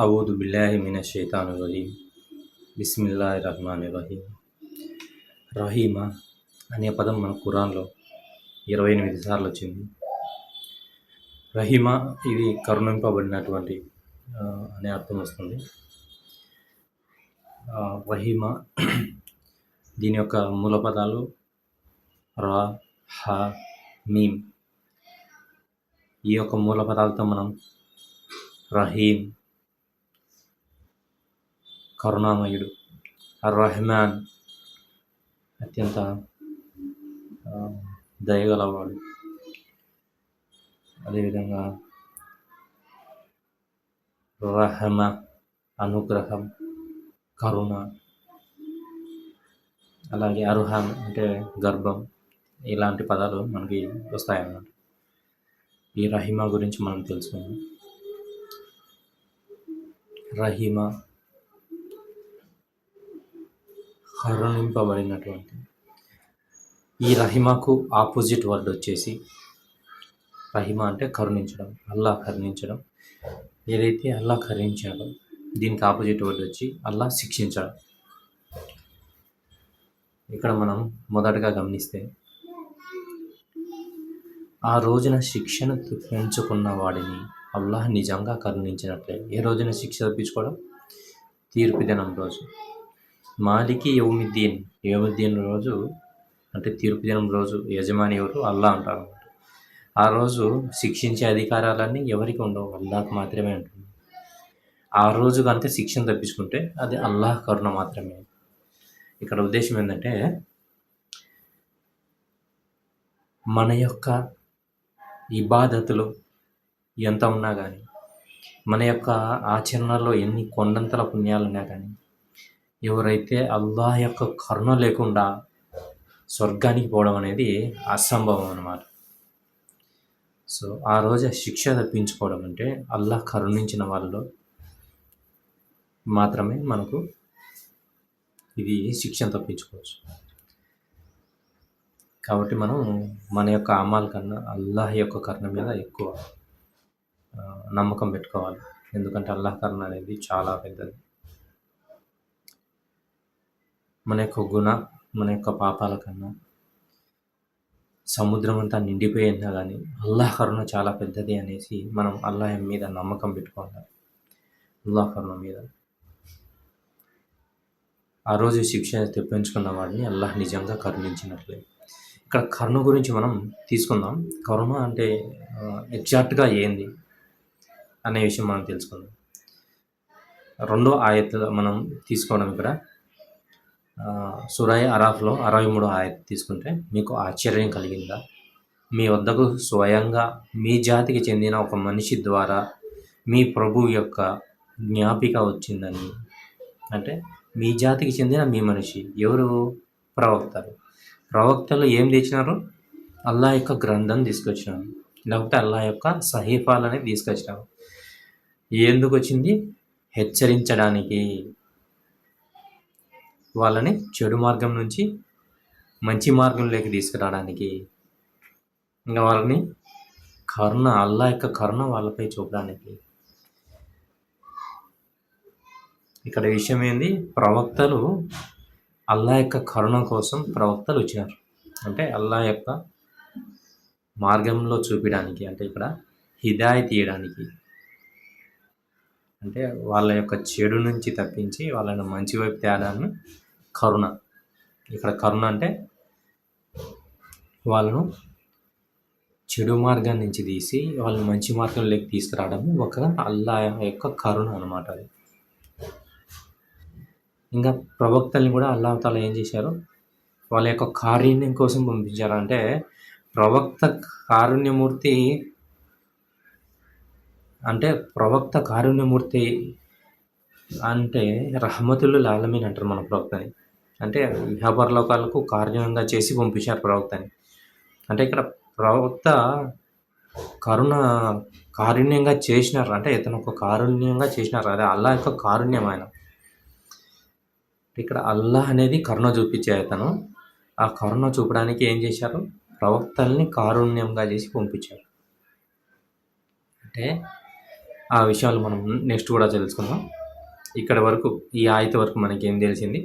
అఊదు బిల్లాహి మినష్ షైతానిర్ రజీమ్. బిస్మిల్లాహిర్ రహ్మానిర్ రహీం. రహీమా అనే పదం మన ఖురాన్లో 28 సార్లు వచ్చింది. రహీమా ఇది కరుణింపబడినటువంటి అనే అర్థం వస్తుంది. రహీమా దీని యొక్క మూల పదాలు రా, హ, మీమ్. ఈ యొక్క మూల పదాలతో మనం రహీం కరుణామయుడు, అర్-రహ్మాన్ అత్యంత దయగలవాడు, అదేవిధంగా రహమ అనుగ్రహం, కరుణ, అలాగే అర్హం అంటే గర్భం, ఇలాంటి పదాలు మనకి వస్తాయన్నమాట. ఈ రహీమా గురించి మనం తెలుసుకుందాం. రహీమా కరుణింపబడినటువంటి. ఈ రహీమాకు ఆపోజిట్ వర్డ్ వచ్చేసి రహీమా అంటే కరుణించడం, అల్లా కరుణించడం. ఏదైతే అల్లా కరుణించాడో దీనికి ఆపోజిట్ వర్డ్ వచ్చి అల్లా శిక్షించడం. ఇక్కడ మనం మొదటగా గమనిస్తే ఆ రోజున శిక్షను పెంచుకున్న వాడిని అల్లాహ్ నిజంగా కరుణించినట్లే. ఏ రోజున శిక్ష తప్పించుకోవడం? తీర్పు దినం రోజు. మాలికి యౌమిద్దీన్ రోజు అంటే తీర్పు దినం రోజు యజమాని ఎవరు? అల్లా అంటారు. ఆ రోజు శిక్షించే అధికారాలన్నీ ఎవరికి ఉండవు, అల్లాహ్కి మాత్రమే ఉంటుంది. ఆ రోజు కనుక శిక్షను తప్పించుకుంటే అది అల్లాహ్ కరుణ మాత్రమే. ఇక్కడ ఉద్దేశం ఏంటంటే మన యొక్క ఇబాదతులు ఎంత ఉన్నా కానీ, మన యొక్క ఆచరణలో ఎన్ని కొండంతల పుణ్యాలు ఉన్నా కానీ, ఎవరైతే అల్లాహ్ యొక్క కరుణ లేకుండా స్వర్గానికి పోవడం అనేది అసంభవం అన్నమాట. సో ఆ రోజు శిక్ష తప్పించుకోవడం అంటే అల్లాహ్ కరుణించిన వాళ్ళలో మాత్రమే మనకు ఇది శిక్షను తప్పించుకోవచ్చు. కాబట్టి మనం మన యొక్క అమాల కన్నా అల్లాహ్ యొక్క కరుణ మీద ఎక్కువ నమ్మకం పెట్టుకోవాలి. ఎందుకంటే అల్లాహ్ కరుణ అనేది చాలా పెద్దది. మన యొక్క పాపాల కన్నా సముద్రం అంతా నిండిపోయినా కానీ అల్లాహ్ కరుణ చాలా పెద్దది అనేసి మనం అల్లాహ్ మీద నమ్మకం పెట్టుకోవాలి. అల్లాహ్ కరుణ మీద. ఆ రోజు శిక్ష తెప్పించుకున్న వాడిని అల్లాహ్ నిజంగా కరుణించినట్లే. ఇక్కడ కరుణ గురించి మనం తీసుకుందాం. కరుణ అంటే ఎగ్జాక్ట్గా ఏంది అనే విషయం మనం తెలుసుకుందాం. రెండో ఆయత్ మనం తీసుకోవడం. ఇక్కడ సూరా అరాఫ్లో 63వ ఆయత్ తీసుకుంటే, మీకు ఆశ్చర్యం కలిగిందా? మీ వద్దకు స్వయంగా మీ జాతికి చెందిన ఒక మనిషి ద్వారా మీ ప్రభువు యొక్క జ్ఞాపిక వచ్చిందని. అంటే మీ జాతికి చెందిన మీ మనిషి ఎవరు? ప్రవక్తలు ఏం తెచ్చినారు? అల్లా యొక్క గ్రంథం తీసుకొచ్చినారు, లేకపోతే అల్లా యొక్క సహీఫాలని తీసుకొచ్చినారు. ఎందుకు వచ్చింది? హెచ్చరించడానికి, వాళ్ళని చెడు మార్గం నుంచి మంచి మార్గంలోకి తీసుకురావడానికి, ఇంకా వాళ్ళని అల్లా యొక్క కరుణ వాళ్ళపై చూపడానికి. ఇక్కడ విషయం ఏంది? ప్రవక్తలు అల్లా యొక్క కరుణ కోసం ప్రవక్తలు వచ్చినారు. అంటే అల్లా యొక్క మార్గంలో చూపించడానికి, అంటే ఇక్కడ హిదాయత్ తీయడానికి, అంటే వాళ్ళ యొక్క చెడు నుంచి తప్పించి వాళ్ళని మంచి వైపు తేడాన్ని కరుణ. ఇక్కడ కరుణ అంటే వాళ్ళను చెడు మార్గం నుంచి తీసి వాళ్ళని మంచి మార్గంలోకి తీసుకురావడం ఒక అల్లా యొక్క కరుణ అన్నమాట. అది ఇంకా ప్రవక్తల్ని కూడా అల్లాహ్ తాలా ఏం చేశారు? వాళ్ళ యొక్క కారుణ్యం కోసం పంపించారు. అంటే ప్రవక్త కారుణ్యమూర్తి అంటే రహమతుల్లిల్ ఆలమీన్ అంటారు మన ప్రవక్తని. అంటే ఇహపరలోకాలకు కారుణ్యంగా చేసి పంపించారు ప్రవక్తని. అంటే ఇక్కడ ప్రవక్త కారుణ్యంగా చేసినారు. అంటే ఇతను ఒక కారుణ్యంగా చేసినారు. అదే అల్లాహ్ యొక్క కారుణ్యం ఆయన. ఇక్కడ అల్లాహ్ అనేది కరుణ చూపించే అతను. ఆ కరుణ చూపడానికి ఏం చేశారు? ప్రవక్తల్ని కారుణ్యంగా చేసి పంపించారు. అంటే ఆ విషయాలు మనం నెక్స్ట్ కూడా తెలుసుకుందాం. ఇక్కడ వరకు ఈ ఆయత వరకు మనకేం తెలిసింది?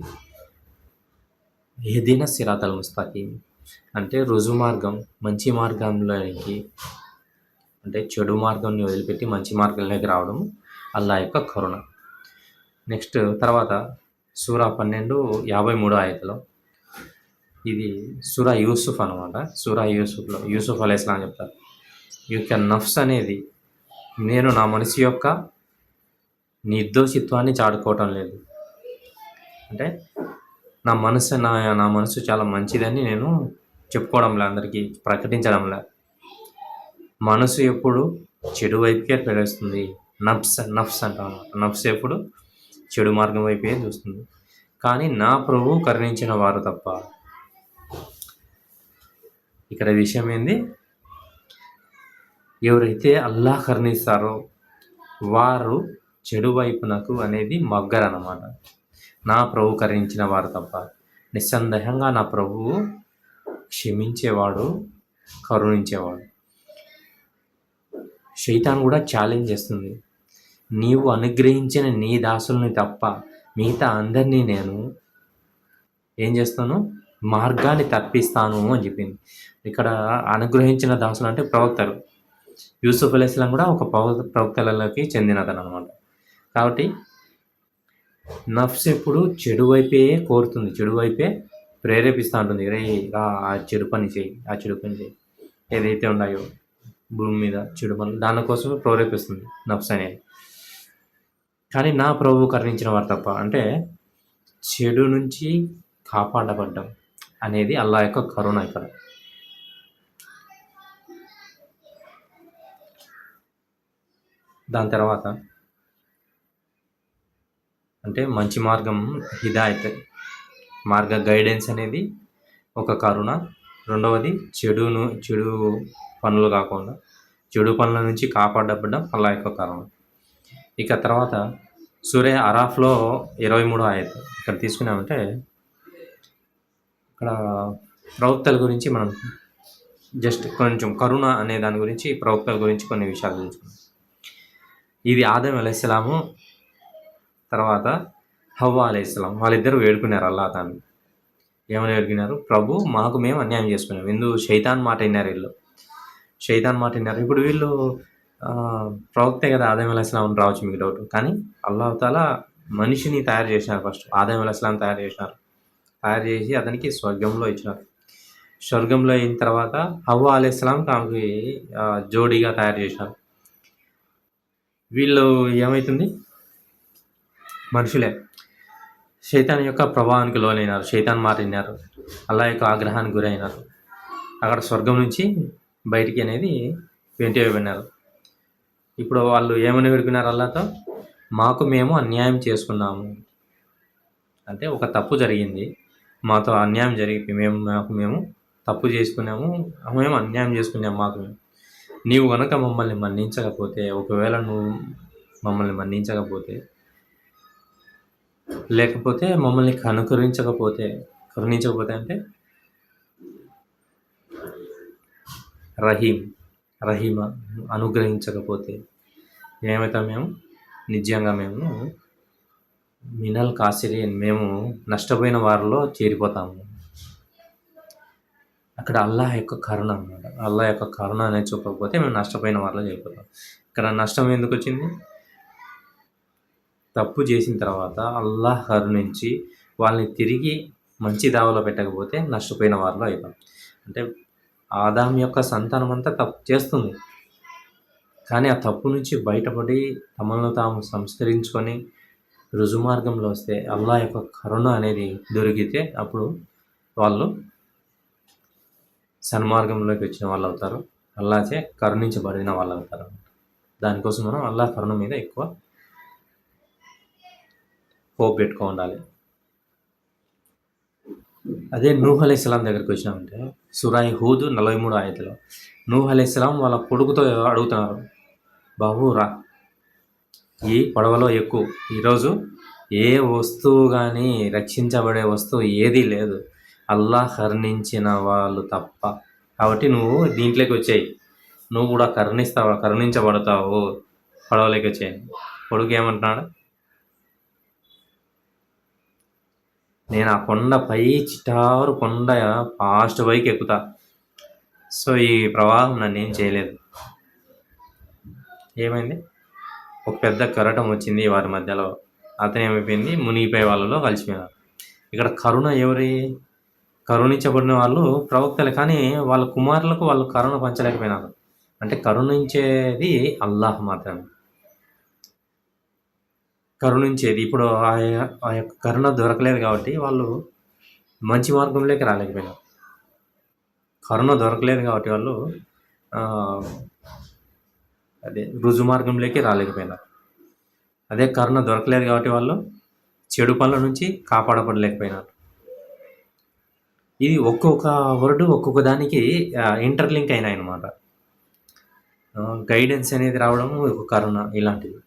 ఎహ్దిన సిరాతల్ ముస్తకీం అంటే రుజు మార్గం, మంచి మార్గంలోనికి, అంటే చెడు మార్గాన్ని వదిలిపెట్టి మంచి మార్గంలోకి రావడం అల్లా యొక్క కరుణ. నెక్స్ట్ తర్వాత సూరా 12:53 ఆయతలో, ఇది సూరా యూసుఫ్ అనమాట. సూరా యూసుఫ్లో యూసుఫ్ అలైహిస్సలాం చెప్తారు, ఈ యొక్క నఫ్స్ అనేది నేను నా మనసు యొక్క నిర్దోషిత్వాన్ని చాటుకోవటం లేదు. అంటే నా మనసు చాలా మంచిదని నేను చెప్పుకోవడంలే, అందరికీ ప్రకటించడంలే. మనసు ఎప్పుడు చెడు వైపుకే పెరేస్తుంది. నఫ్స్ అంటాం. నఫ్స్ ఎప్పుడు చెడు మార్గం వైపే చూస్తుంది. కానీ నా ప్రభువు కరుణించిన వారు తప్ప. ఇక్కడ విషయం ఏంది? ఎవరైతే అల్లాహ్ కరుణిస్తారో వారు చెడు వైపునకు అనేది మగ్గరన్నమాట. నా ప్రభు కరుణించిన వారు తప్ప. నిస్సందేహంగా నా ప్రభువు క్షమించేవాడు, కరుణించేవాడు. శైతాన్ కూడా ఛాలెంజ్ చేస్తుంది, నీవు అనుగ్రహించిన నీ దాసుల్ని తప్ప మిగతా అందరినీ నేను ఏం చేస్తాను? మార్గాన్ని తప్పిస్తాను అని చెప్పింది. ఇక్కడ అనుగ్రహించిన దాసులు అంటే ప్రవక్తలు. యూసుఫ్ అలైహిస్సలాం కూడా ఒక ప్రవక్తలలోకి చెందినతను అనమాట. కాబట్టి నఫ్స్ ఎప్పుడు చెడు వైపే కోరుతుంది, చెడు వైపే ప్రేరేపిస్తూ ఉంటుంది. రే ఆ చెడు పని చేయి, ఏదైతే ఉన్నాయో భూమి మీద చెడు పనులు, దానికోసమే ప్రేరేపిస్తుంది నఫ్స్ అనేది. కానీ నా ప్రభువు కరుణించిన వారు తప్ప, అంటే చెడు నుంచి కాపాడబడ్డం అనేది అల్లా యొక్క కరుణ. ఇక్కడ దాని తర్వాత అంటే మంచి మార్గం, హిదాయత్ మార్గ గైడెన్స్ అనేది ఒక కరుణ. రెండవది చెడు పనులు కాకుండా చెడు పనుల నుంచి కాపాడబడ్డం అల్లా యొక్క కరుణ. ఇక తర్వాత సూరా అరాఫ్లో 23 ఆయత్ ఇక్కడ తీసుకున్నామంటే, ఇక్కడ ప్రవక్తల గురించి మనం జస్ట్ కొంచెం కరుణ అనే దాని గురించి, ప్రవక్తల గురించి కొన్ని విషయాలు తెలుసుకున్నాం. ఇది ఆదం అలైహిస్సలాము తర్వాత హవ్వా అలైహిస్సలాం వాళ్ళిద్దరూ వేడుకున్నారు అల్లాహ్ తాను. ఏమని వేడుకున్నారు? ప్రభు మాకు మేము అన్యాయం చేసుకున్నాం. ఎందుకు? శైతాన్ మాట విన్నారు వీళ్ళు. శైతాన్ మాట విన్నారు. ఇప్పుడు వీళ్ళు ప్రవక్తే కదా ఆదం అలైహిస్సలాం రావచ్చు, మీకు డౌట్. కానీ అల్లాహ్ తాలా మనిషిని తయారు చేసినారు. ఫస్ట్ ఆదం అలైహిస్సలాం తయారు చేసి అతనికి స్వర్గంలో ఇచ్చినారు. స్వర్గంలో అయిన తర్వాత హవ్వా అలైహిస్సలాం ఆమెకి జోడీగా తయారు చేసినారు. వీళ్ళు ఏమవుతుంది? మనుషులే శైతాన్ యొక్క ప్రభావానికి లోనైనారు, శైతాన్ మాట విన్నారు, అల్లాహ్ యొక్క ఆగ్రహానికి గురైనారు. అక్కడ స్వర్గం నుంచి బయటికి అనేది వెంటబడినారు. ఇప్పుడు వాళ్ళు ఏమని వేడుకున్నారు అల్లాహ్తో? మాకు మేము అన్యాయం చేసుకున్నాము. అంటే ఒక తప్పు జరిగింది, మాతో అన్యాయం జరిగి మేము తప్పు చేసుకున్నాము, మేము అన్యాయం చేసుకున్నాము మాకు మేము. నీవు కనుక మమ్మల్ని మన్నించకపోతే, ఒకవేళ నువ్వు మమ్మల్ని మన్నించకపోతే, లేకపోతే మమ్మల్ని కరుణించకపోతే అంటే రహీమా అనుగ్రహించకపోతే ఏమవుతాం? మేము నిజంగా మేము మినల్ కాసిరీన్, మేము నష్టపోయిన వారిలో చేరిపోతాము. అక్కడ అల్లాహ్ యొక్క కరుణ అన్నమాట. అల్లాహ్ యొక్క కరుణ అనేది చూపకపోతే మేము నష్టపోయిన వారిలో చేరిపోతాం. ఇక్కడ నష్టం ఎందుకు వచ్చింది? తప్పు చేసిన తర్వాత అల్లాహ్ కరుణించి వాళ్ళని తిరిగి మంచి దావలో పెట్టకపోతే నష్టపోయిన వారిలో అవుతాం. అంటే ఆదాం యొక్క సంతానం అంతా తప్పు చేస్తుంది, కానీ ఆ తప్పు నుంచి బయటపడి తమను తాము సంస్కరించుకొని రుజుమార్గంలో వస్తే, అల్లాహ్ యొక్క కరుణ అనేది దొరికితే అప్పుడు వాళ్ళు సన్మార్గంలోకి వచ్చిన వాళ్ళు అవుతారు, అల్లాహ్చే కరుణించబడిన వాళ్ళు అవుతారు. దానికోసం మనం అల్లాహ్ కరుణ మీద ఎక్కువ హోప్ పెట్టుకో ఉండాలి. అదే నూహ్ అలైహిస్సలాం దగ్గరికి వచ్చినామంటే సూరా హూద్ 43 ఆయతలో నూహ్ అలైహిస్సలాం వాళ్ళ కొడుకుతో అడుగుతున్నారు, బాబు రా, ఈ పడవలో ఎక్కువ, ఈరోజు ఏ వస్తువు కానీ రక్షించబడే వస్తువు ఏదీ లేదు, అల్లాహ్ కరుణించిన వాళ్ళు తప్ప. కాబట్టి నువ్వు దీంట్లోకి వచ్చాయి, నువ్వు కూడా కరుణించబడతావు పడవలోకి వచ్చేయండి. కొడుకు ఏమంటున్నాడు, నేను ఆ కొండ పై చిటారు కొండ ఫాస్ట్ పైకి ఎక్కుతా, సో ఈ ప్రవాహం నన్ను ఏం చేయలేదు. ఏమైంది, ఒక పెద్ద కెరటం వచ్చింది వారి మధ్యలో, అతను ఏమైపోయింది, మునిగిపోయే వాళ్ళలో కలిసిపోయినారు. ఇక్కడ కరుణ ఎవరి, కరుణించబడిన వాళ్ళు ప్రవక్తలే, కానీ వాళ్ళ కుమారులకు వాళ్ళు కరుణ పంచలేకపోయినారు. అంటే కరుణించేది అల్లాహ్ మాత్రమే. కరుణించేది ఇప్పుడు ఆ యొక్క కరుణ దొరకలేదు కాబట్టి వాళ్ళు మంచి మార్గంలోకి రాలేకపోయినారు. కరుణ దొరకలేదు కాబట్టి వాళ్ళు అదే రుజు మార్గంలోకి రాలేకపోయినారు. అదే కరుణ దొరకలేదు కాబట్టి వాళ్ళు చెడు పనుల నుంచి కాపాడబడలేకపోయినారు. ఇది ఒక్కొక్క వర్డ్ ఒక్కొక్క దానికి ఇంటర్లింక్ అయినాయి అన్నమాట. గైడెన్స్ అనేది రావడం ఒక కరుణ. ఇలాంటివి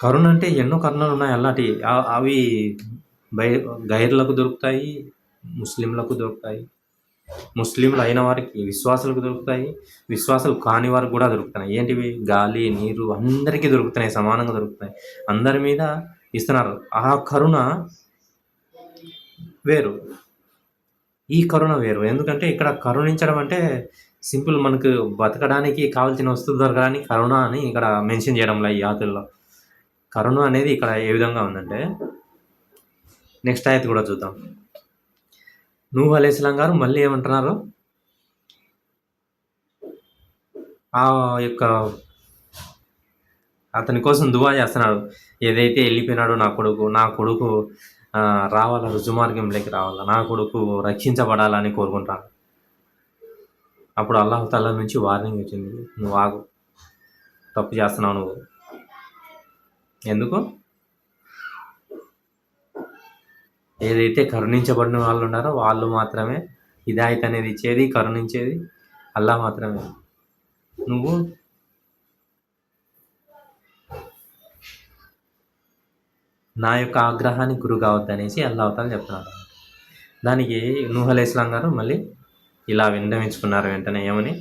కరుణ అంటే ఎన్నో కరుణలు ఉన్నాయి. అలాంటి అవి గైర్లకు దొరుకుతాయి, ముస్లింలకు దొరుకుతాయి, ముస్లింలు అయిన వారికి, విశ్వాసులకు దొరుకుతాయి, విశ్వాసాలు కాని వారికి కూడా దొరుకుతున్నాయి. ఏంటివి, గాలి నీరు అందరికీ దొరుకుతున్నాయి, సమానంగా దొరుకుతున్నాయి, అందరి మీద ఇస్తున్నారు. ఆ కరుణ వేరు, ఈ కరుణ వేరు. ఎందుకంటే ఇక్కడ కరుణించడం అంటే సింపుల్, మనకు బతకడానికి కావాల్సిన వస్తువులు దొరకడానికి కరుణ అని ఇక్కడ మెన్షన్ చేయడంలో ఈ ఆతుల్లో. కరుణ అనేది ఇక్కడ ఏ విధంగా ఉందంటే, నెక్స్ట్ ఆయత్ కూడా చూద్దాం. నూహ్ అలైహిస్సలాం గారు మళ్ళీ ఏమంటున్నారు, ఆ యొక్క అతని కోసం దువా చేస్తున్నాడు. ఏదైతే వెళ్ళిపోయినాడో నా కొడుకు రావాలా, రుజుమార్గంలోకి రావాలా, నా కొడుకు రక్షించబడాలని కోరుకుంటాను. అప్పుడు అల్లాహ్ తాలా నుంచి వార్నింగ్ వచ్చింది, నువ్వు ఆగు, తప్పు చేస్తున్నావు నువ్వు. ఎందుకు, ఏదైతే కరుణించబడిన వాళ్ళు ఉన్నారో వాళ్ళు మాత్రమే హిదాయత్ అనేది ఇచ్చేది, కరుణించేది అల్లాహ్ మాత్రమే. నువ్వు నా యొక్క ఆగ్రహానికి గురి కావద్దనేసి అల్లాహ్ తాలా చెప్తున్నారు. దానికి నూహ్ అలైహిస్సలాం గారు మళ్ళీ ఇలా విన్నవించుకున్నారు వెంటనే, ఏమని,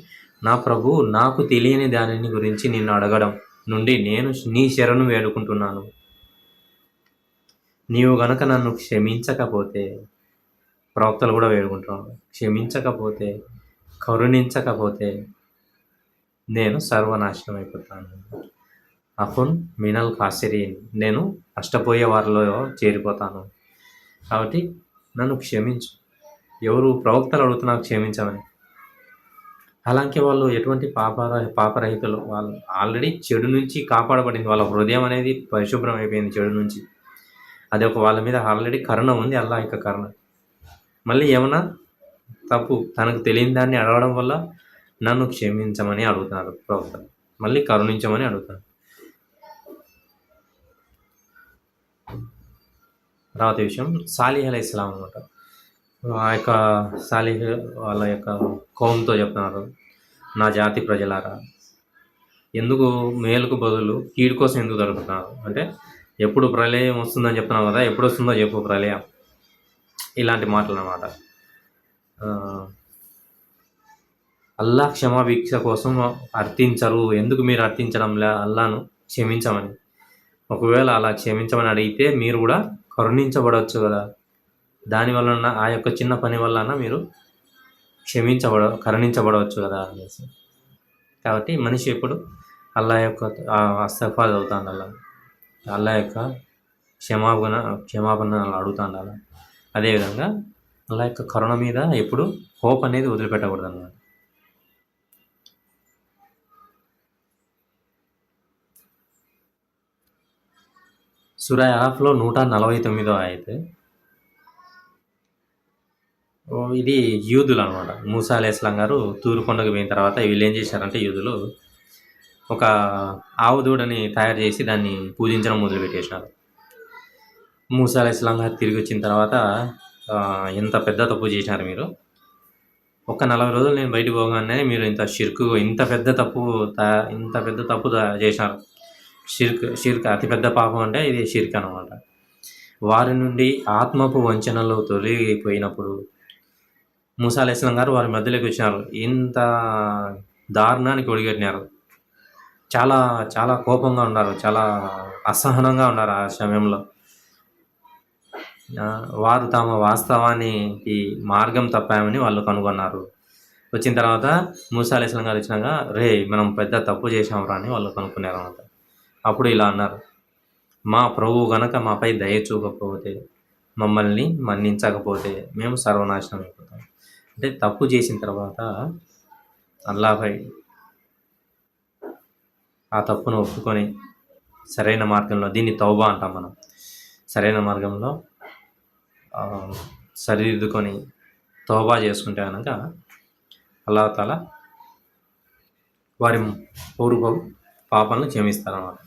నా ప్రభు, నాకు తెలియని దానిని గురించి నిన్ను అడగడం నుండి నేను నీ శరణు వేడుకుంటున్నాను. నీవు గనక నన్ను క్షమించకపోతే, ప్రవక్తలు కూడా వేడుకుంటున్నాను, క్షమించకపోతే, కరుణించకపోతే నేను సర్వనాశనం అయిపోతాను. అఫున్ మినల్ ఖాసిరీన్, నేను నష్టపోయే వారిలో చేరిపోతాను. కాబట్టి నన్ను క్షమించు. ఎవరు, ప్రవక్తలు అడుగుతున్నారు క్షమించమని. అలాగే వాళ్ళు ఎటువంటి పాపరహితులు, వాళ్ళు ఆల్రెడీ చెడు నుంచి కాపాడబడింది, వాళ్ళ హృదయం అనేది పరిశుభ్రం అయిపోయింది చెడు నుంచి. అది ఒక వాళ్ళ మీద ఆల్రెడీ కరుణ ఉంది, అల్లాహ్ యొక్క కరుణ. మళ్ళీ ఏమన్నా తప్పు తనకు తెలియని దాన్ని అడగడం వల్ల నన్ను క్షమించమని అడుగుతున్నారు ప్రవక్తలు, మళ్ళీ కరుణించమని అడుగుతున్నారు. తర్వాత విషయం సాలిహ్ అలైహిస్సలాం అనమాట. ఆ యొక్క సాలిహ్ వాళ్ళ యొక్క కౌమ్తో చెప్తున్నారు, నా జాతి ప్రజలారా, ఎందుకు మేలుకు బదులు కీడు కోసం ఎందుకు దొరుకుతున్నారు అంటే, ఎప్పుడు ప్రళయం వస్తుందని చెప్తున్నావు కదా, ఎప్పుడు వస్తుందో చెప్పు ప్రళయం, ఇలాంటి మాటలు అన్నమాట. అల్లాహ్ క్షమాభిక్ష కోసం అర్థించరు, ఎందుకు మీరు అర్థించడంలే అల్లాను క్షమించమని. ఒకవేళ అలా క్షమించమని అడిగితే మీరు కూడా కరుణించబడవచ్చు కదా, దానివల్ల ఆ యొక్క చిన్న పని వలన మీరు కరుణించబడవచ్చు కదా అనేసి. కాబట్టి మనిషి ఎప్పుడు అల్లాహ్ యొక్క ఇస్తగ్ఫార్ చదువుతూ ఉండాలి, అల్లాహ్ యొక్క క్షమాపణ అడుగుతూ ఉండాలి. అదేవిధంగా అల్లాహ్ యొక్క కరుణ మీద ఎప్పుడు హోప్ అనేది వదిలిపెట్టకూడదు అన్నమాట. సూరా అరాఫ్లో 149వ ఆయత్. ఇది యూదులు అనమాట. మూసా అలైహిస్సలాం గారు తూరు కొండకు పోయిన తర్వాత వీళ్ళు ఏం చేశారంటే, యూదులు ఒక ఆవు దూడని తయారు చేసి దాన్ని పూజించడం మొదలుపెట్టేసినారు. మూసా అలైహిస్సలాం గారు తిరిగి వచ్చిన తర్వాత, ఎంత పెద్ద తప్పు చేసినారు మీరు, ఒక 40 రోజులు నేను బయటకు పోగానే మీరు ఇంత పెద్ద తప్పు చేశారు. షిర్క్ అతిపెద్ద పాపం అంటే ఇది షిర్క్ అనమాట. వారి నుండి ఆత్మపు వంచనలు తొలగిపోయినప్పుడు మూసా అలైహిస్సలాం గారు వారి మధ్యలోకి వచ్చినారు, ఇంత దారుణానికి ఒడిగట్టినారు. చాలా చాలా కోపంగా ఉన్నారు. చాలా అసహనంగా ఉన్నారు ఆ సమయంలో. వారు తమ వాస్తవానికి మార్గం తప్పామని వాళ్ళు కనుగొన్నారు. వచ్చిన తర్వాత మూసా అలైహిస్సలాం గారు వచ్చినాక, "రేయ్! మనం పెద్ద తప్పు చేశాంరా" అని వాళ్ళు కనుక్కున్నారన్నమాట. అప్పుడు ఇలా అన్నారు, "మా ప్రభువు గనక మాపై దయ చూపకపోతే, మమ్మల్ని మన్నించకపోతే మేము సర్వనాశనం అయిపోతాం." అంటే తప్పు చేసిన తర్వాత అల్లాహ్‌పై ఆ తప్పును ఒప్పుకొని సరైన మార్గంలో, దీన్ని తౌబా అంటాం మనం. సరైన మార్గంలో సరిదిద్దుకొని తౌబా చేసుకుంటే గనక అల్లాహ్ తాలా వారి పూర్వపు పాపాలను క్షమిస్తారన్నమాట.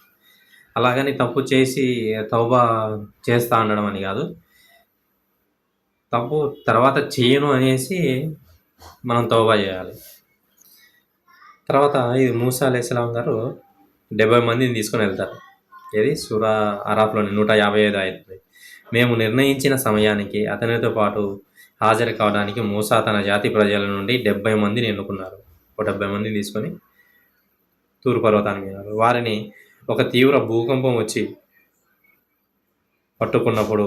అలాగని తప్పు చేసి తౌబా చేస్తా ఉండడం అని కాదు. తప్పు తర్వాత చేయను అనేసి మనం తౌబా చేయాలి. తర్వాత ఇది మూసా అలైహిస్సలాం గారు 70 మందిని తీసుకొని వెళ్తారు. ఏది సూరా అరాఫ్‌లోని 155 ఆయతది. మేము నిర్ణయించిన సమయానికి అతనితో పాటు హాజరు కావడానికి మూసా తన జాతి ప్రజల నుండి 70 మందిని ఎన్నుకున్నారు. ఒక 70 మందిని తీసుకొని తూరు పర్వతానికి వెళ్ళారు. వారిని ఒక తీవ్ర భూకంపం వచ్చి పట్టుకున్నప్పుడు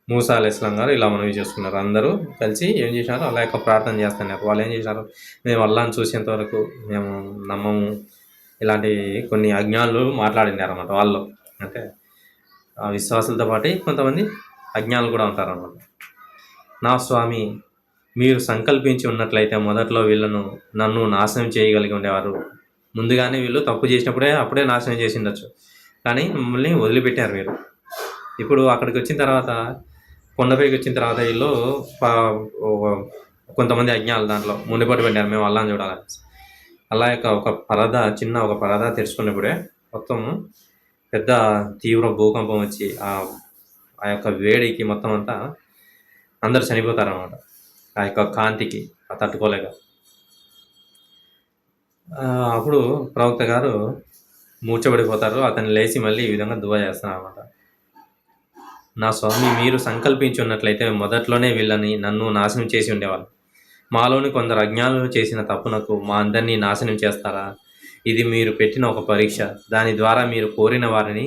మూసా అలైహిస్సలాం గారు ఇలా మనవి చేసుకున్నారు. అందరూ కలిసి ఏం చేశారు, అల్లాహ్ యొక్క ప్రార్థన చేస్తున్నారు. వాళ్ళు ఏం చేశారు, మేము అల్లాహ్‌ని చూసేంత వరకు మేము నమ్మము. ఇలాంటి కొన్ని అజ్ఞానులు మాట్లాడినారన్నమాట వాళ్ళు. అంటే ఆ విశ్వాసులతో పాటు కొంతమంది అజ్ఞానులు కూడా ఉంటారన్నమాట. నా స్వామి, మీరు సంకల్పించి ఉన్నట్లయితే మొదట్లో నన్ను నాశనం చేయగలిగి ఉండేవారు. ముందుగానే వీళ్ళు తప్పు చేసినప్పుడే అప్పుడే నాశనం చేసి ఉండొచ్చు. కానీ మమ్మల్ని వదిలిపెట్టారు మీరు. ఇప్పుడు అక్కడికి వచ్చిన తర్వాత, కొండపైకి వచ్చిన తర్వాత వీళ్ళు కొంతమంది అజ్ఞానులు దాంట్లో ముండిపట్టు పెట్టారు, మేము అల్లాహ్‌ని చూడాలని. అల్లాహ్ యొక్క చిన్న ఒక పరదా తెరుచుకున్నప్పుడే మొత్తం పెద్ద తీవ్ర భూకంపం వచ్చి ఆ యొక్క వేడికి మొత్తం అంతా అందరూ చనిపోతారన్నమాట. ఆ యొక్క కాంతికి తట్టుకోలేక. అప్పుడు ప్రవక్త గారు మూర్ఛపడిపోతారు. అతను లేచి మళ్ళీ ఈ విధంగా దుఆ చేస్తారన్నమాట. నా స్వామి, మీరు సంకల్పించి ఉన్నట్లయితే మొదట్లోనే నన్ను నాశనం చేసి ఉండేవాళ్ళు. మాలోని కొందరు అజ్ఞానులు చేసిన తప్పునకు మా అందరినీ నాశనం చేస్తారా? ఇది మీరు పెట్టిన ఒక పరీక్ష. దాని ద్వారా మీరు కోరిన వారిని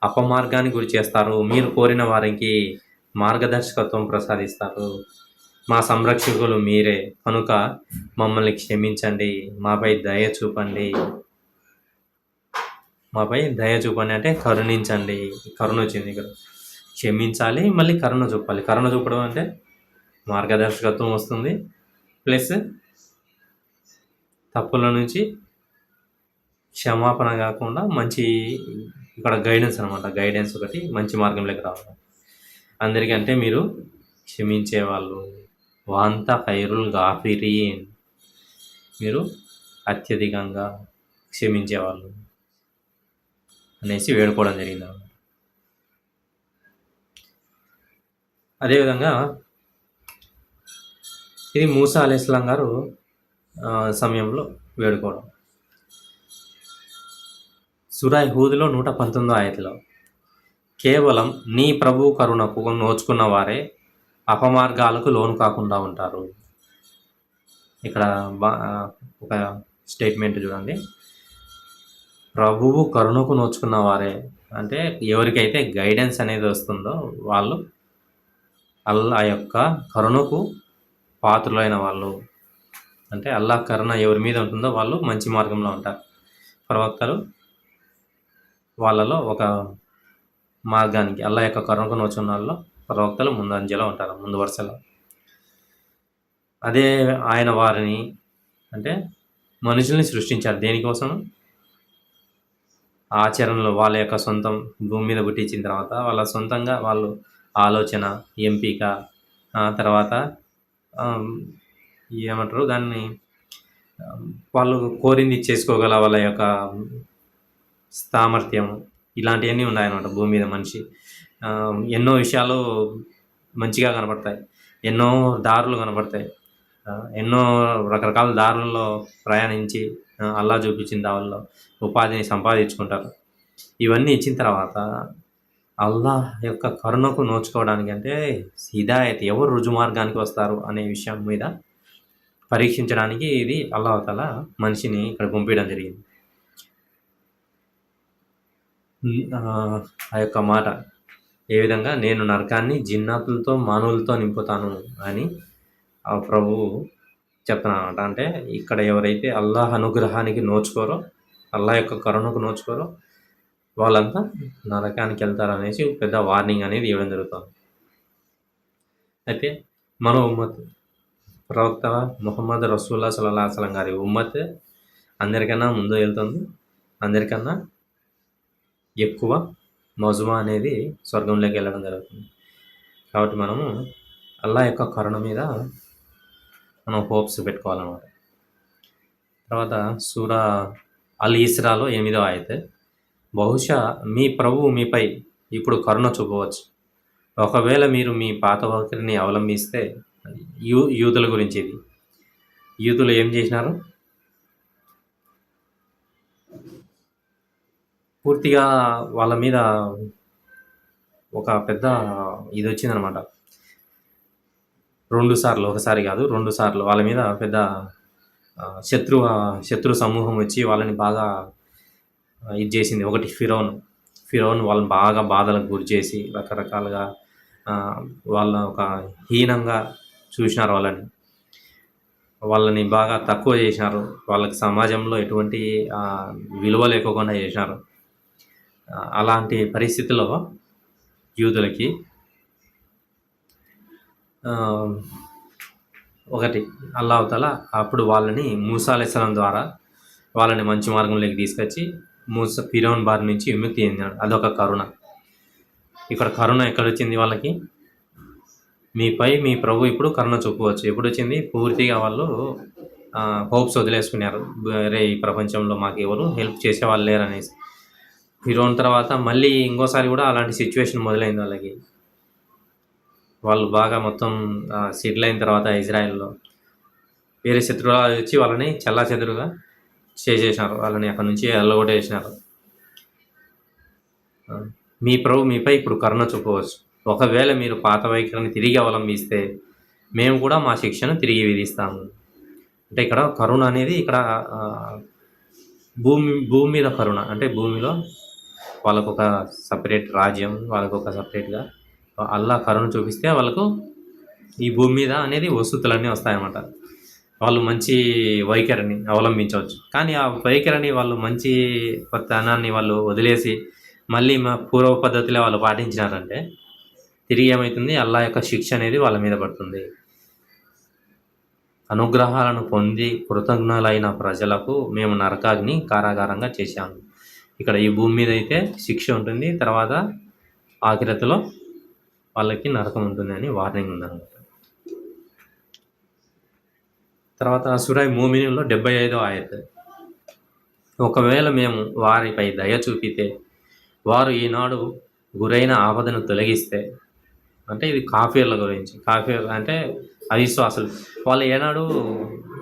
అపమార్గానికి గురి చేస్తారు. మీరు కోరిన వారికి మార్గదర్శకత్వం ప్రసాదిస్తారు. మా సంరక్షకులు మీరే కనుక మమ్మల్ని క్షమించండి. మాపై దయ చూపండి అంటే కరుణించండి. కరుణ వచ్చింది ఇక్కడ. క్షమించాలి, మళ్ళీ కరుణ చూపాలి. కరుణ చూపడం అంటే మార్గదర్శకత్వం వస్తుంది, ప్లస్ తప్పుల నుంచి క్షమాపణ కాకుండా మంచి ఇక్కడ గైడెన్స్ అనమాట. గైడెన్స్ ఒకటి, మంచి మార్గంలోకి రావాలి. అందరికంటే మీరు క్షమించేవాళ్ళు. వాంత ఖైరుల్ గాఫిరీన్, మీరు అత్యధికంగా క్షమించేవాళ్ళు అనేసి వేడుకోవడం జరిగింది. అదేవిధంగా ఇది మూసా అలైహిస్సలాం గారు సమయంలో వేడుకోవడం. సూరా హూద్‌లో 119 ఆయతలో, కేవలం నీ ప్రభు కరుణకు నోచుకున్న వారే అపమార్గాలకు లోను కాకుండా ఉంటారు. ఇక్కడ ఒక స్టేట్మెంట్ చూడండి. ప్రభువు కరుణకు నోచుకున్న వారే అంటే ఎవరికైతే గైడెన్స్ అనేది వస్తుందో వాళ్ళు అల్లాహ్ యొక్క కరుణకు పాత్రులైన వాళ్ళు. అంటే అల్లాహ్ కరుణ ఎవరి మీద ఉంటుందో వాళ్ళు మంచి మార్గంలో ఉంటారు. ప్రవక్తలు వాళ్ళలో ఒక మార్గానికి, అల్లాహ్ యొక్క కరుణకు నోచుకున్న వాళ్ళలో ప్రవక్తలు ముందంజలో ఉంటారు, ముందు వరుసలో. అదే ఆయన వారిని అంటే మనుషుల్ని సృష్టించారు దేనికోసం? ఆచరణలో వాళ్ళ యొక్క సొంతం భూమి మీద పుట్టించిన తర్వాత వాళ్ళ సొంతంగా వాళ్ళు ఆలోచన, ఎంపిక, తర్వాత ఏమంటారు దాన్ని, వాళ్ళు కోరింది చేసుకోగల వాళ్ళ యొక్క సామర్థ్యం, ఇలాంటివన్నీ ఉన్నాయన్నమాట భూమి మీద మనిషి. ఎన్నో విషయాలు మంచిగా కనపడతాయి, ఎన్నో దారులు కనపడతాయి, ఎన్నో రకరకాల దారుల్లో ప్రయాణించి అల్లాహ్ చూపించిన దారుల్లో ఉపాధిని సంపాదించుకుంటారు. ఇవన్నీ ఇచ్చిన తర్వాత అల్లాహ్ యొక్క కరుణకు నోచుకోవడానికి అంటే హిదాయత్, ఎవరు రుజుమార్గానికి వస్తారు అనే విషయం మీద పరీక్షించడానికి ఇది అల్లాహ్ తాలా మనిషిని ఇక్కడ పంపించడం జరిగింది. ఆ యొక్క మాట ఏ విధంగా నేను నరకాన్ని జిన్నాతులతో మానవులతో నింపుతాను అని ఆ ప్రభువు చెప్తున్నానమాట. అంటే ఇక్కడ ఎవరైతే అల్లాహ్ అనుగ్రహానికి నోచుకోరో, అల్లాహ్ యొక్క కరుణకు నోచుకోరో వాళ్ళంతా నరకానికి వెళ్తారనేసి పెద్ద వార్నింగ్ అనేది ఇవ్వడం జరుగుతుంది. అయితే మన ఉమ్మత్ ప్రవక్త ముహమ్మద్ రసూలుల్లాహ్ సల్లల్లాహు అలైహి వసల్లం గారి ఉమ్మత్ అందరికన్నా ముందు వెళ్తుంది. అందరికన్నా ఎక్కువ మజ్మా అనేది స్వర్గంలోకి వెళ్ళడం జరుగుతుంది. కాబట్టి మనము అల్లాహ్ యొక్క కరుణ మీద మనం హోప్స్ పెట్టుకోవాలన్నమాట. తర్వాత సూరా అల్ ఇస్రాలో 8వ ఆయత్, బహుశా మీ ప్రభువు మీపై ఇప్పుడు కరుణ చూపవచ్చు, ఒకవేళ మీరు మీ పాత వైఖరిని అవలంబిస్తే. యూదుల గురించి ఇది. యూదులు ఏం చేసినారు? పూర్తిగా వాళ్ళ మీద ఒక పెద్ద ఇది వచ్చిందనమాట. 2 సార్లు, ఒకసారి కాదు 2 సార్లు వాళ్ళ మీద పెద్ద శత్రు సమూహం వచ్చి వాళ్ళని బాగా ఇది చేసింది. ఒకటి ఫిరౌన్ వాళ్ళని బాగా బాధలకు గురి చేసి రకరకాలుగా వాళ్ళ ఒక హీనంగా చూసినారు. వాళ్ళని బాగా తక్కువ చేసినారు. వాళ్ళకి సమాజంలో ఎటువంటి విలువ లేకోకుండా చేసినారు. అలాంటి పరిస్థితుల్లో యూదులకి ఒకటి అల్లాహ్ తఆలా అప్పుడు వాళ్ళని మూసా అలైహిస్సలాం ద్వారా వాళ్ళని మంచి మార్గంలోకి తీసుకొచ్చి ఫిరౌన్ బారి నుంచి విముక్తి చెందాడు. అదొక కరుణ. ఇక్కడ కరుణ ఎక్కడొచ్చింది వాళ్ళకి? మీపై మీ ప్రభు ఇప్పుడు కరుణ చూపవచ్చు. ఎప్పుడు వచ్చింది? పూర్తిగా వాళ్ళు హోప్స్ వదిలేసుకున్నారు. వేరే ఈ ప్రపంచంలో మాకు ఎవరు హెల్ప్ చేసేవాళ్ళు లేరనేసి. ఫిరౌన్ తర్వాత మళ్ళీ ఇంకోసారి కూడా అలాంటి సిచ్యువేషన్ మొదలైంది వాళ్ళకి. వాళ్ళు బాగా మొత్తం సెటిల్ అయిన తర్వాత ఇజ్రాయెల్లో వేరే శత్రువులు వచ్చి వాళ్ళని చెల్లాచెదురుగా చేసేసినారు. వాళ్ళని అక్కడ నుంచి వెళ్ళగొట్టేసినారు. మీ ప్రభు మీపై ఇప్పుడు కరుణ చూపవచ్చు, ఒకవేళ మీరు పాత వైఖరిని తిరిగి అవలంబిస్తే మేము కూడా మా శిక్షను తిరిగి విధిస్తాము. అంటే ఇక్కడ కరుణ అనేది ఇక్కడ భూమి మీద కరుణ. అంటే భూమిలో వాళ్ళకొక సపరేట్ రాజ్యం, వాళ్ళకొక సపరేట్గా అల్లాహ్ కరుణ చూపిస్తే వాళ్ళకు ఈ భూమి మీద అనేది వసతులన్నీ వస్తాయన్నమాట. వాళ్ళు మంచి వైఖరిని అవలంబించవచ్చు. కానీ ఆ వైఖరిని వాళ్ళు మంచి తనాన్ని వాళ్ళు వదిలేసి మళ్ళీ మా పూర్వ పద్ధతిలో వాళ్ళు పాటించినారంటే తిరిగి ఏమవుతుంది? అల్లాహ్ యొక్క శిక్ష అనేది వాళ్ళ మీద పడుతుంది. అనుగ్రహాలను పొంది కృతజ్ఞులైన ప్రజలకు మేము నరకాగ్ని కారాగారంగా చేశాము. ఇక్కడ ఈ భూమి మీద అయితే శిక్ష ఉంటుంది, తర్వాత ఆఖిరతులో వాళ్ళకి నరకం ఉంటుంది అని వార్నింగ్ ఉందన్నమాట. తర్వాత సూరా మూమినులో 75వ ఆయత్, ఒకవేళ మేము వారిపై దయ చూపితే వారు ఈనాడు గురైన ఆపదను తొలగిస్తే. అంటే ఇది కాఫీర్ల గురించి. కాఫీర్ అంటే అవిశ్వాసులు. వాళ్ళు ఏనాడు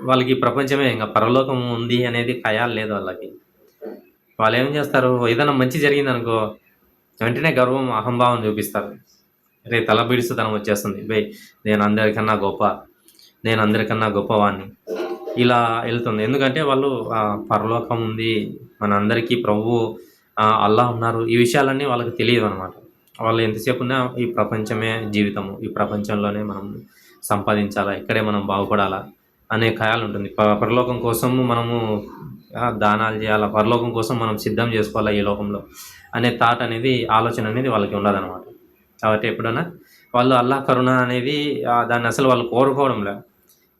వాళ్ళకి ప్రపంచమే ఇంకా పరలోకం ఉంది అనేది ఖయాల్ లేదు వాళ్ళకి. వాళ్ళు ఏం చేస్తారు? ఏదైనా మంచి జరిగిందనుకో వెంటనే గర్వం, అహంభావం చూపిస్తారు. రే తలబిడుసుతనం వచ్చేస్తుంది. నేను అందరికన్నా గొప్పవాడిని ఇలా వెళ్తుంది. ఎందుకంటే వాళ్ళు పరలోకం ఉంది, మనందరికీ ప్రభువు అల్లాహ్ ఉన్నారు, ఈ విషయాలన్నీ వాళ్ళకి తెలియదు అనమాట. వాళ్ళు ఎంతసేపు ఉన్నా ఈ ప్రపంచమే జీవితము, ఈ ప్రపంచంలోనే మనం సంపాదించాలా, ఇక్కడే మనం బాగుపడాలా అనే ఖయాలు ఉంటుంది. పరలోకం కోసము మనము దానాలు చేయాలా, పరలోకం కోసం మనం సిద్ధం చేసుకోవాలా ఈ లోకంలో అనే థాట్ అనేది, ఆలోచన అనేది వాళ్ళకి ఉండదన్నమాట. కాబట్టి ఎప్పుడైనా వాళ్ళు అల్లాహ్ కరుణ అనేది దాన్ని అసలు వాళ్ళు కోరుకోవడం లేదు.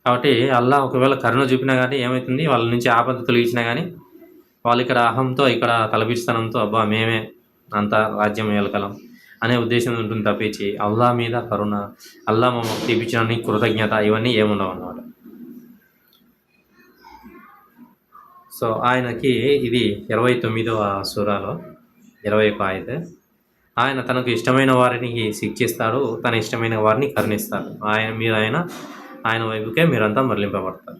కాబట్టి అల్లాహ్ ఒకవేళ కరుణ చూపినా కానీ ఏమవుతుంది? వాళ్ళ నుంచి ఆపద తొలగించినా కానీ వాళ్ళు ఇక్కడ అహంతో, ఇక్కడ తలబిస్తనంతో అబ్బా మేమే అంత రాజ్యం ఏలకలం అనే ఉద్దేశం ఉంటుంది తప్పించి అల్లాహ్ మీద కరుణ, అల్లాహ్ మమ్మల్ని తీపించడానికి కృతజ్ఞత ఇవన్నీ ఏముండవు అన్నమాట. సో ఆయనకి ఇది 29వ సూరాలో 21వ ఆయత్, ఆయన తనకు ఇష్టమైన వారిని శిక్షిస్తాడు, తన ఇష్టమైన వారిని కరుణిస్తాడు. ఆయన వైపుకే మీరంతా మరలింపబడతారు.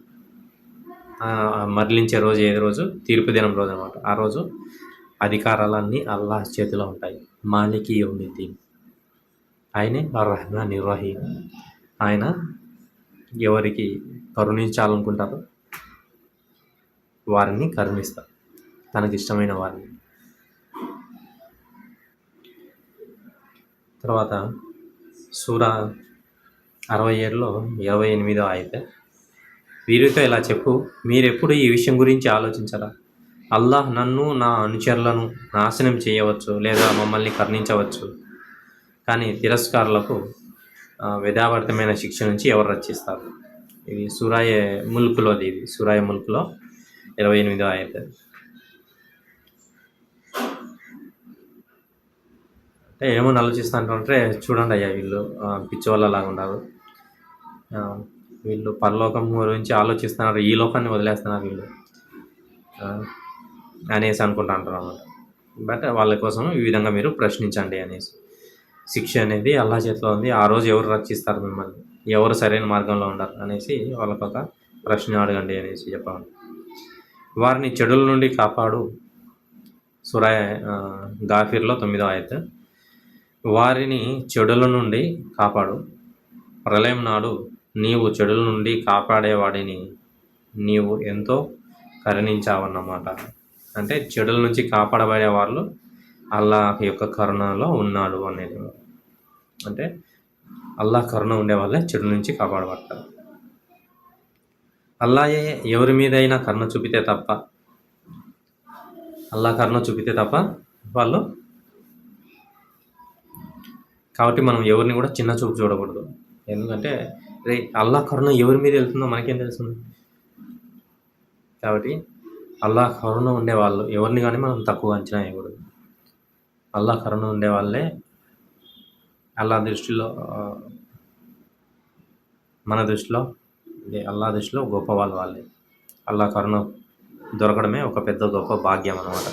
మరలించే రోజు ఏది రోజు? తీర్పు దినం రోజు అనమాట. ఆ రోజు అధికారాలన్నీ అల్లాహ్ చేతిలో ఉంటాయి. మాలికి యౌమిద్దీన్, ఆయనే అర్-రహ్మాన్ రహీం. ఆయన ఎవరికి కరుణించాలనుకుంటారో వారిని కరుణిస్తారు, తనకి ఇష్టమైన వారిని. తర్వాత సూరా 67లో 28వ ఆయత. వీరితో ఇలా చెప్పు, మీరెప్పుడు ఈ విషయం గురించి ఆలోచించరా? అల్లాహ్ నన్ను, నా అనుచరులను నాశనం చేయవచ్చు లేదా మమ్మల్ని కరుణించవచ్చు, కానీ తిరస్కారులకు విధావర్తమైన శిక్ష నుంచి ఎవరు రక్షిస్తారు? ఇది సూరాయే ముల్క్లోది. ఇది సూరాయ ముల్క్లో 28వ ఆయత. అంటే ఏమని ఆలోచిస్తుంటే, చూడండి అయ్యా వీళ్ళు పిచ్చివాళ్ళలాగా ఉన్నారు. వీళ్ళు పరలోకం గురించి ఆలోచిస్తున్నారు, ఈ లోకాన్ని వదిలేస్తున్నారు వీళ్ళు అనేసి అనుకుంటా అంటారు అన్నమాట. బట్ వాళ్ళ కోసం ఈ విధంగా మీరు ప్రశ్నించండి అనేసి. శిక్ష అనేది అల్లాహ్ చేతిలో ఉంది. ఆ రోజు ఎవరు రక్షిస్తారు మిమ్మల్ని, ఎవరు సరైన మార్గంలో ఉండరు అనేసి వాళ్ళకు ఒక ప్రశ్న అడగండి అనేసి చెప్పాలి. వారిని చెడుల నుండి కాపాడు. సూరా గాఫిర్లో 9వ ఆయత. వారిని చెడుల నుండి కాపాడు. ప్రళయం నాడు నీవు చెడుల నుండి కాపాడేవాడిని నీవు ఎంతో కరుణించావన్నమాట. అంటే చెడుల నుంచి కాపాడబడే వాళ్ళు అల్లాహ్ యొక్క కరుణలో ఉన్నాడు అనేది. అంటే అల్లాహ్ కరుణ ఉండే వాళ్ళే చెడుల నుంచి కాపాడబడతారు. అల్లాహే ఎవరి మీదైనా కరుణ చూపితే తప్ప, అల్లాహ్ కరుణ చూపితే తప్ప వాళ్ళు, కాబట్టి మనం ఎవరిని కూడా చిన్న చూపు చూడకూడదు. ఎందుకంటే అల్లాహ్ కరుణ ఎవరి మీద వెళ్తుందో మనకేం తెలుస్తుంది? కాబట్టి అల్లాహ్ కరుణ ఉండేవాళ్ళు ఎవరిని కానీ మనం తక్కువ అంచనా వేయకూడదు. అల్లాహ్ కరుణ ఉండే వాళ్ళే అల్లాహ్ దృష్టిలో, మన దృష్టిలో, అల్లాహ్ దృష్టిలో గొప్ప వాళ్ళే. అల్లాహ్ కరుణ దొరకడమే ఒక పెద్ద గొప్ప భాగ్యం అన్నమాట.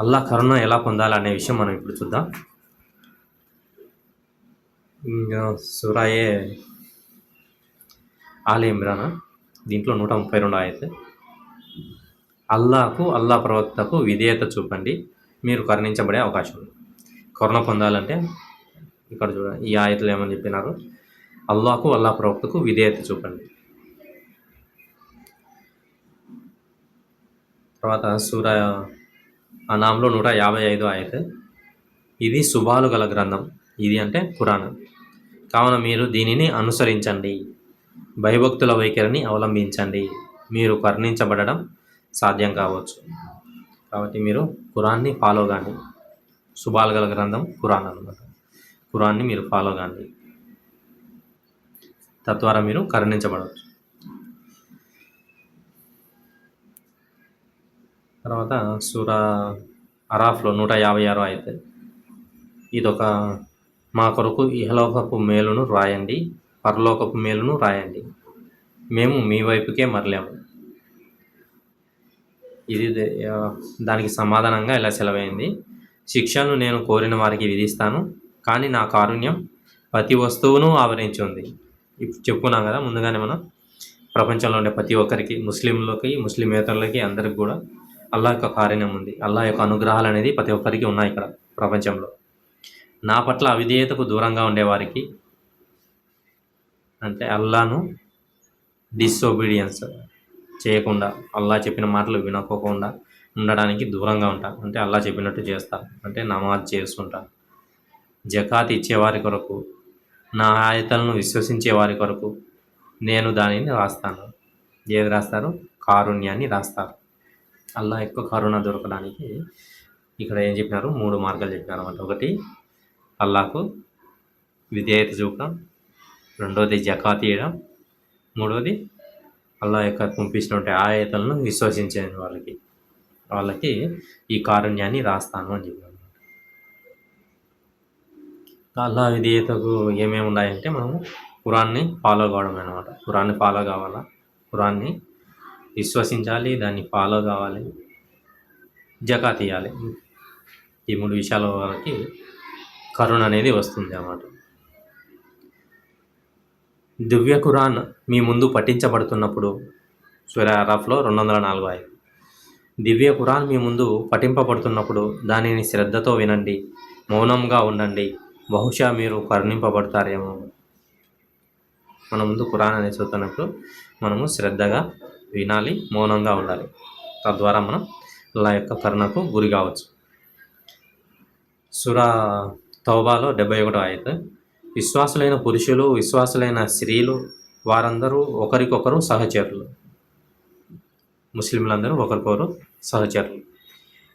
అల్లాహ్ కరుణ ఎలా పొందాలనే విషయం మనం ఇప్పుడు చూద్దాం. సూరాయే ఆల్ ఇమ్రాన్, దీంట్లో 132వ ఆయత. అల్లాహకు, అల్లాహ్ ప్రవక్తకు విధేయత చూపండి, మీరు కరుణించబడే అవకాశం ఉంది. కరుణ పొందాలంటే ఇక్కడ చూడండి, ఈ ఆయతలు ఏమని చెప్పినారు? అల్లాహకు, అల్లాహ్ ప్రవక్తకు విధేయత చూపండి. తర్వాత సూరా అనాంలో 155వ ఆయత. ఇది శుభాలు గల గ్రంథం, ఇది అంటే ఖురాన్, కావున మీరు దీనిని అనుసరించండి, భయభక్తుల వైఖరిని అవలంబించండి, మీరు కరుణించబడడం సాధ్యం కావచ్చు. కాబట్టి మీరు ఖురాన్ని ఫాలో కాండి. శుభాలు గల గ్రంథం ఖురాన్ అన్నమాట. ఖురాన్ని మీరు ఫాలో కాండి, తద్వారా మీరు కరుణించబడవచ్చు. తర్వాత సూరా అరాఫ్లో 156వ ఆయత. ఇదొక, మా కొరకు ఇహలోకపు మేలును రాయండి, పరలోకపు మేలును రాయండి, మేము మీ వైపుకే మరలాము. ఇది దానికి సమాధానంగా ఇలా సెలవైంది. శిక్షను నేను కోరిన వారికి విధిస్తాను, కానీ నా కారుణ్యం ప్రతి వస్తువును ఆవరించి ఉంది. ఇప్పుడు చెప్పుకున్నాం కదా ముందుగానే, మనం ప్రపంచంలో ఉండే ప్రతి ఒక్కరికి, ముస్లింలకి, ముస్లిమేతరులకి, అందరికి కూడా అల్లాహ్ యొక్క కారుణ్యం ఉంది. అల్లాహ్ యొక్క అనుగ్రహాలు అనేది ప్రతి ఒక్కరికి ఉన్నాయి ఇక్కడ ప్రపంచంలో. నా పట్ల అవిధేయతకు దూరంగా ఉండేవారికి, అంటే అల్లాహ్ను డిసొబీడియన్స్ చేయకుండా, అల్లాహ్ చెప్పిన మాటలు వినకోకుండా ఉండడానికి దూరంగా ఉంటా. అంటే అల్లాహ్ చెప్పినట్టు చేస్తా, అంటే నమాజ్ చేస్తుంటా. జకాత్ ఇచ్చేవారి కొరకు, నా ఆయతలను విశ్వసించే వారి కొరకు నేను దానిని రాస్తాను. ఏది రాస్తారు? కారుణ్యాన్ని రాస్తారు. అల్లాహ్ యొక్క కరుణ దొరకడానికి ఇక్కడ ఏం చెప్పినారు? 3 మార్గాలు చెప్పినారు అన్నమాట. ఒకటి అల్లాహకు విధేయత చూపడం, రెండోది జకాత్ ఇవ్వడం, మూడోది అల్లాహ్ యొక్క పంపించినటువంటి ఆయతలను విశ్వసించే వాళ్ళకి ఈ కారుణ్యాన్ని రాస్తాను అని చెప్పారు. అల్లాహ్ విధేయతకు ఏమేమి ఉన్నాయంటే, మనము ఖురాన్ని ఫాలో కావడం అనమాట. ఖురాన్ని ఫాలో కావాలా, ఖురాన్ని విశ్వసించాలి, దాన్ని ఫాలో కావాలి, జకాత్ ఇవ్వాలి. ఈ 3 విషయాల వాళ్ళకి కరుణ అనేది వస్తుంది అన్నమాట. దివ్య ఖురాన్ మీ ముందు పఠించబడుతున్నప్పుడు, సూరా అరాఫ్లో 204వ ఆయత. దివ్య ఖురాన్ మీ ముందు పఠింపబడుతున్నప్పుడు దానిని శ్రద్ధతో వినండి, మౌనంగా ఉండండి, బహుశా మీరు కరుణింపబడతారేమో. మన ముందు ఖురాన్ అనేది చదువుతున్నప్పుడు మనము శ్రద్ధగా వినాలి, మౌనంగా ఉండాలి, తద్వారా మనం అల్లాహ్ యొక్క కరుణకు గురి కావచ్చు. సూరా తౌబాలో 71వ ఆయత్. విశ్వాసులైన పురుషులు, విశ్వాసులైన స్త్రీలు వారందరూ ఒకరికొకరు సహచరులు. ముస్లింలందరూ ఒకరికొకరు సహచరులు.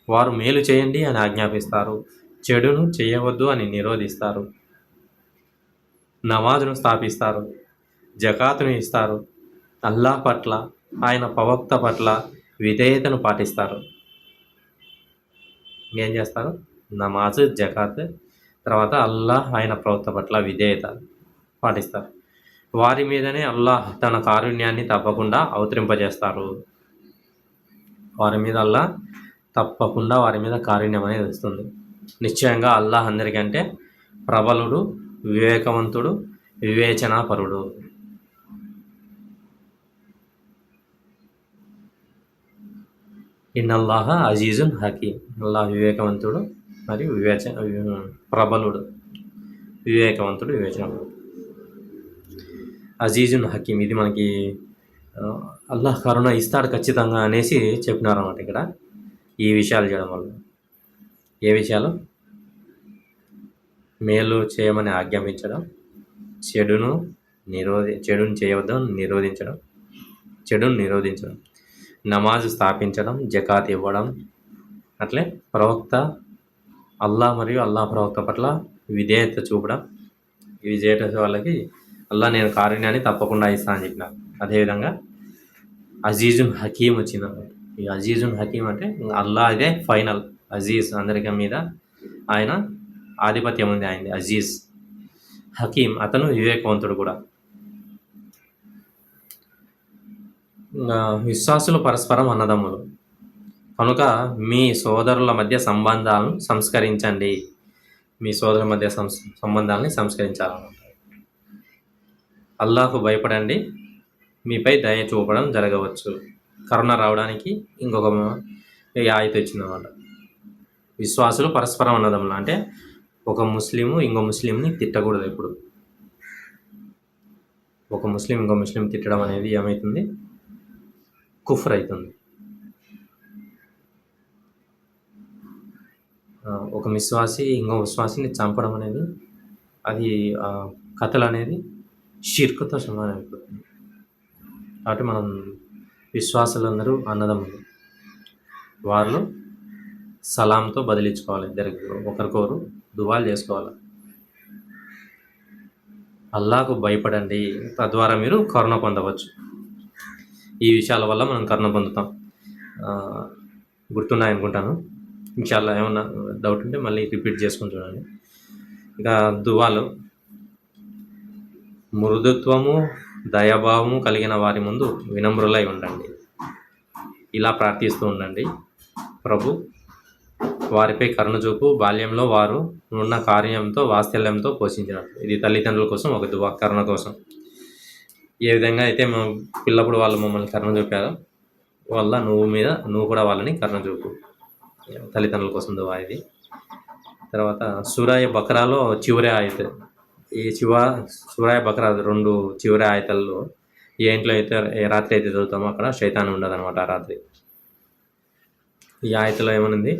వారు మేలు చేయండి అని ఆజ్ఞాపిస్తారు, చెడును చేయవద్దు అని నిరోధిస్తారు. నమాజును స్థాపిస్తారు, జకాతును ఇస్తారు, అల్లాహ్ పట్ల, ఆయన ప్రవక్త పట్ల విధేయతను పాటిస్తారు. ఏం చేస్తారు? నమాజ్, జకాత్, తర్వాత అల్లాహ్ ఆయన ప్రవక్త పట్ల విధేయత పాటిస్తారు. వారి మీదనే అల్లాహ్ తన కారుణ్యాన్ని తప్పకుండా అవతరింపజేస్తారు. వారి మీద అల్లాహ్ తప్పకుండా వారి మీద కారుణ్యం అనేది వస్తుంది. నిశ్చయంగా అల్లాహ్ అందరికంటే ప్రబలుడు, వివేకవంతుడు, వివేచనాపరుడు. ఇన్నల్లాహ అజీజున్ హకీం. అల్లాహ్ వివేకవంతుడు మరియు ప్రబలుడు, వివేకవంతుడు, వివేచనపరుడు. అజీజున్ హకీం, ఇది మనకి అల్లాహ్ కరుణ ఇస్తాడు ఖచ్చితంగా అనేసి చెప్పినారన్నమాట ఇక్కడ. ఈ విషయాలు చేయడం వల్ల ఏ విషయాలు? మేలు చేయమని ఆజ్ఞాపించడం, చెడును చేయవద్దని నిరోధించడం, నమాజ్ స్థాపించడం, జకాత్ ఇవ్వడం, అట్లే ప్రవక్త అల్లాహ్ మరియు అల్లాహ్ ప్రవక్త పట్ల విధేయత చూపడం. ఇవి చేయటం వాళ్ళకి అల్లాహ్ నేను కారుణ్యాన్ని తప్పకుండా ఇస్తా అని చెప్పిన. అదేవిధంగా అజీజున్ హకీం వచ్చిందన్నమాట. ఈ అజీజున్ హకీం అంటే అల్లాహ్ ఇదే ఫైనల్ అజీజ్, అందరికీ మీద ఆయన ఆధిపత్యం ఉంది ఆయనది. అజీజ్. హకీం, అతను వివేకవంతుడు కూడా. విశ్వాసులు పరస్పరం అన్నదమ్ములు కనుక మీ సోదరుల మధ్య సంబంధాలను సంస్కరించండి. మీ సోదరుల మధ్య సంబంధాలని సంస్కరించాలన్నమాట. అల్లాహ్కు భయపడండి, మీపై దయ చూపడం జరగవచ్చు. కరుణ రావడానికి ఇంకొక ఆయత వచ్చిందన్నమాట. విశ్వాసులు పరస్పరం అన్నదమ్ములు అంటే ఒక ముస్లిము ఇంకో ముస్లింని తిట్టకూడదు. ఎప్పుడు ఒక ముస్లిం ఇంకో ముస్లిం తిట్టడం అనేది ఏమవుతుంది? కుఫ్ర్ అవుతుంది. ఒక విశ్వాసి ఇంకో విశ్వాసిని చంపడం అనేది, అది కథలు అనేది షిర్కుతో సమానం అయిపోతుంది. కాబట్టి మనం విశ్వాసులందరూ అన్నదమ్ములు, వాళ్ళు సలాంతో బదిలించుకోవాలి. ఇద్దరికి ఒకరికొకరు దువాలు చేసుకోవాలి. అల్లాహ్కు భయపడండి, తద్వారా మీరు కరుణ పొందవచ్చు. ఈ విషయాల వల్ల మనం కరుణ పొందుతాం. గుర్తున్నాయనుకుంటాను. ఇన్షాల్లా ఏమన్నా డౌట్ ఉంటే మళ్ళీ రిపీట్ చేసుకుని చూడండి. ఇక దువాలు, మృదుత్వము, దయాభావము కలిగిన వారి ముందు వినమ్రులై ఉండండి. ఇలా ప్రార్థిస్తూ ఉండండి: ప్రభు, వారిపై కరుణ చూపు, బాల్యంలో వారు ఉన్న కార్యంతో వాత్సల్యంతో పోషించినట్లు. ఇది తల్లిదండ్రుల కోసం ఒక దువా, కరుణ కోసం. ఏ విధంగా అయితే మేము పిల్లప్పుడు వాళ్ళు మమ్మల్ని కరుణ చూపారో, వల్ల నువ్వు కూడా వాళ్ళని కరుణ చూపు. తల్లిదండ్రుల కోసం దువా ఇది. తర్వాత సూరాయ బక్రాలో చివరి ఆయత. ఈ సూరాయ బక్రా 2 చివరి ఆయతల్లో ఏ ఇంట్లో అయితే ఏ రాత్రి అయితే చదువుతామో అక్కడ శైతాన్ ఉండదన్నమాట ఆ రాత్రి. ఈ ఆయతలో ఏమనుంది?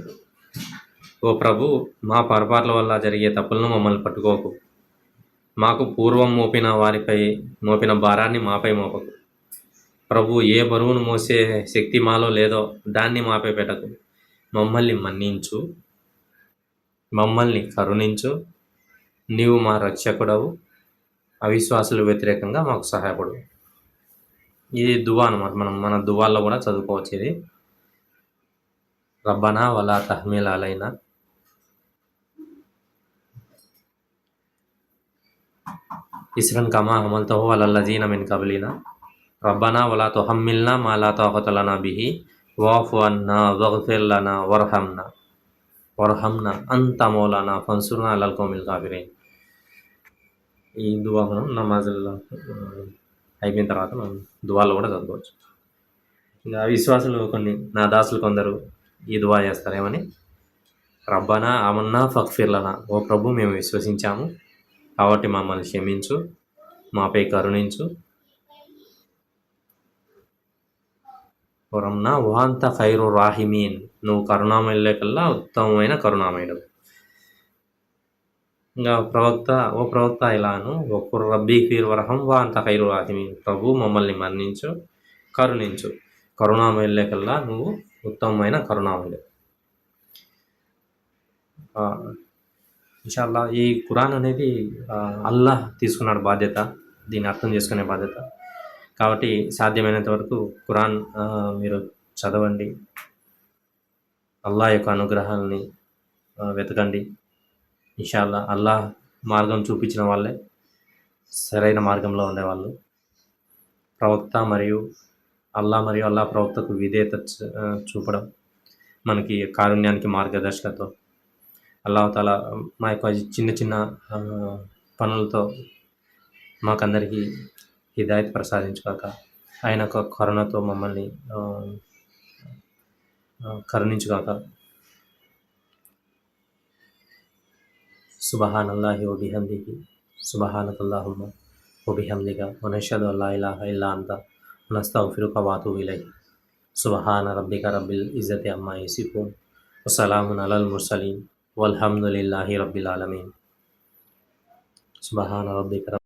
ఓ ప్రభు, మా పొరపాట్ల వల్ల జరిగే తప్పులను మమ్మల్ని పట్టుకోకు. మాకు పూర్వం మోపిన భారాన్ని మాపై మోపకు. ప్రభు, ఏ బరువును మోసే శక్తి మాలో లేదో దాన్ని మాపై పెట్టకు. మమ్మల్ని మన్నించు, మమ్మల్ని కరుణించు. నీవు మా రక్షకుడవు, అవిశ్వాసులు వ్యతిరేకంగా మాకు సహాయపడు. ఇది దువా అన్నమాట. మన దువాల్లో కూడా చదువుకోవచ్చు ఇది. రబ్బనా వలా తహ్మిల్ అలైనా ఇస్రన్ కమా హమల్తహు అలల్లజీన మిన్ కబ్లినా రబ్బనా వలా తుహమ్మిల్నా మా లా తాఖత లనా బిహి వాఫు అన్నా వగ్ఫిర్ లనా వర్హమ్నా అంత మౌలానా ఫన్సుర్నా అలల్ కౌమిల్ కాఫిరీన్. ఈ దువా మనం నమాజుల్లో అయిపోయిన తర్వాత మనం దువాలో కూడా చదువుకోవచ్చు. ఇంకా విశ్వాసులు నా దాసులు కొందరు ఈ దువా చేస్తారేమని: రబ్బనా ఆమన్నా ఫగ్ఫిర్ లనా. ఓ ప్రభు, మేము విశ్వసించాము కాబట్టి మమ్మల్ని క్షమించు, మాపై కరుణించు. వరమ్నా వాంత ఖైరు రాహిమీన్. నువ్వు కరుణామయుల కల్లా ఉత్తమమైన కరుణామయుడు. ఇంగా ప్రవక్త, "ఓ ప్రవక్త ఇలా అను, వకుర్ రబ్బీ ఫిర్ వర్హం వా అంత ఖైరుర్ రాహిమీన్." ప్రభు మమ్మల్ని మన్నించు, కరుణించు. కరుణామయులకల్లా నువ్వు ఉత్తమమైన కరుణామయుడు. ఇన్‌షాల్లా ఈ ఖురాన్ అనేది అల్లాహ్ తీసుకున్నాడు బాధ్యత. దీన్ని అర్థం చేసుకునే బాధ్యత. కాబట్టి సాధ్యమైనంత వరకు ఖురాన్ మీరు చదవండి. అల్లాహ్ యొక్క అనుగ్రహాలని వెతకండి. ఇన్‌షాల్లా అల్లాహ్ మార్గం చూపించిన వాళ్ళే సరైన మార్గంలో ఉండేవాళ్ళు. ప్రవక్త మరియు అల్లాహ్ ప్రవక్తకు విధేయత చూపడం మనకి కారుణ్యానికి మార్గదర్శకత్వం. అల్లాహ్ తాలా మా యొక్క చిన్న చిన్న పనులతో మాకందరికీ హిదాయత్ ప్రసాదించుగాక. ఆయన యొక్క కరుణతో మమ్మల్ని కరుణించుగాక. సుబ్హానల్లాహి వ బిహమ్దిహి సుబ్హానకల్లాహుమ్మ వ బిహమ్దిక వ నష్హదు అన్ లా ఇలాహ ఇల్లా అంత నస్తగ్ఫిరుక వ అతూబు ఇలైక్. సుబ్హాన రబ్బిక రబ్బిల్ ఇజ్జతి అమ్మా యసిఫూన్ వ సలామున్ అలల్ ముర్సలీన్ వల్హమ్దులిల్లాహి రబ్బిల్ ఆలమీన్. సుబ్హాన రబ్బిక